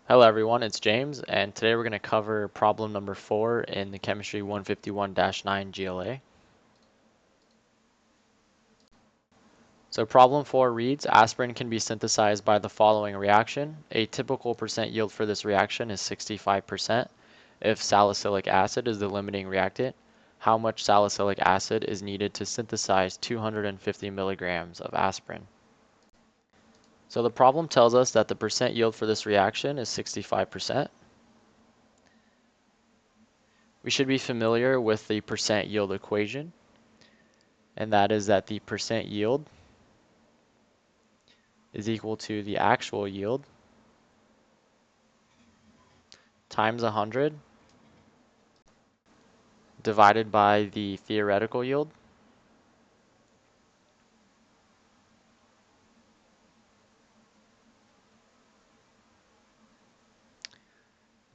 Hello everyone, it's James, and today we're going to cover problem number 4 in the Chemistry 151-9 GLA. So problem 4 reads, aspirin can be synthesized by the following reaction. A typical percent yield for this reaction is 65%. If salicylic acid is the limiting reactant, how much salicylic acid is needed to synthesize 250 milligrams of aspirin? So the problem tells us that the percent yield for this reaction is 65%. We should be familiar with the percent yield equation, and that is that the percent yield is equal to the actual yield times 100 divided by the theoretical yield.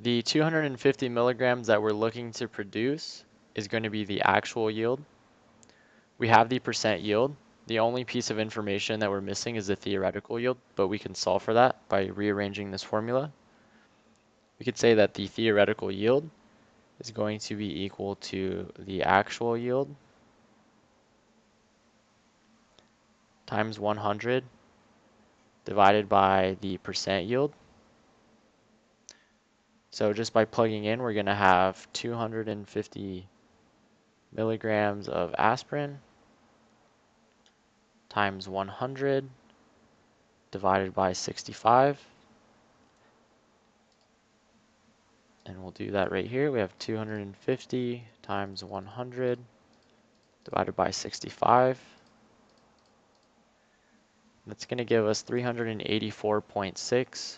The 250 milligrams that we're looking to produce is going to be the actual yield. We have the percent yield. The only piece of information that we're missing is the theoretical yield, but we can solve for that by rearranging this formula. We could say that the theoretical yield is going to be equal to the actual yield times 100 divided by the percent yield. So just by plugging in, we're going to have 250 milligrams of aspirin times 100 divided by 65. And we'll do that right here. We have 250 times 100 divided by 65. That's going to give us 384.6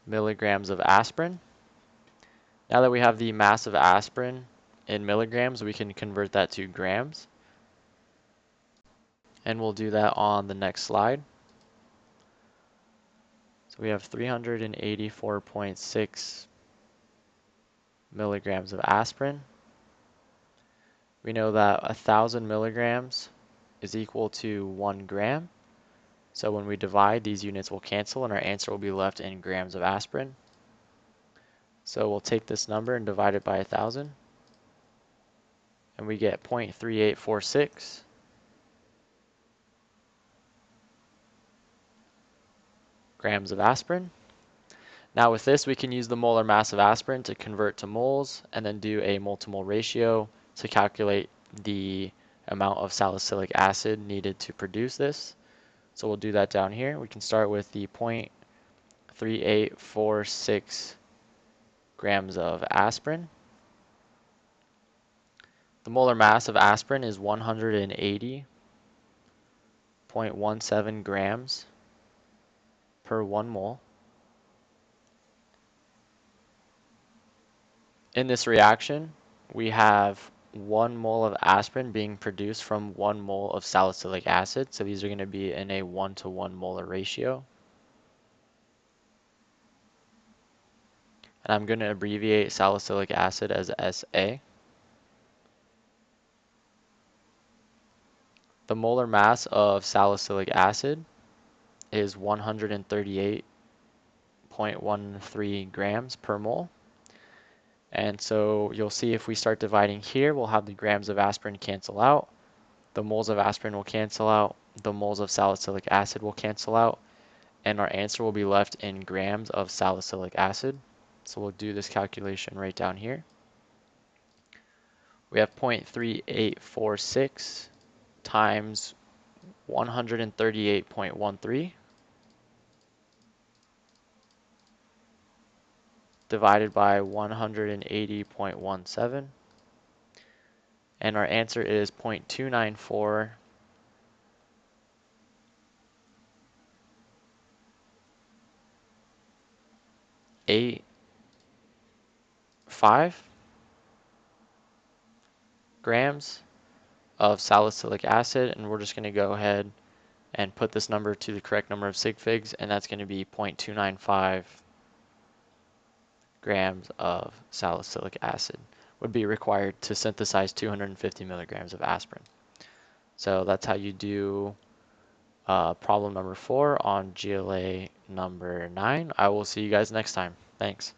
milligrams of aspirin. Now that we have the mass of aspirin in milligrams, we can convert that to grams. And we'll do that on the next slide. So we have 384.6 milligrams of aspirin. We know that 1,000 milligrams is equal to 1 gram. So when we divide, these units will cancel and our answer will be left in grams of aspirin. So we'll take this number and divide it by 1,000. And we get 0.3846. Grams of aspirin. Now with this, we can use the molar mass of aspirin to convert to moles and then do a mole to mole ratio to calculate the amount of salicylic acid needed to produce this. So we'll do that down here. We can start with the 0.3846 grams of aspirin. The molar mass of aspirin is 180.17 grams per 1 mole. In this reaction, we have 1 mole of aspirin being produced from 1 mole of salicylic acid. So these are going to be in a 1-to-1 molar ratio. And I'm going to abbreviate salicylic acid as SA. The molar mass of salicylic acid is 138.13 grams per mole. And so you'll see if we start dividing here, we'll have the grams of aspirin cancel out. The moles of aspirin will cancel out. The moles of salicylic acid will cancel out. And our answer will be left in grams of salicylic acid. So we'll do this calculation right down here. We have 0.3846 times 138.13 divided by 180.17. And our answer is 0.294 5 grams of salicylic acid, and we're just going to go ahead and put this number to the correct number of sig figs, and that's going to be 0.295 grams of salicylic acid would be required to synthesize 250 milligrams of aspirin. So that's how you do problem number 4 on GLA number 9. I will see you guys next time. Thanks.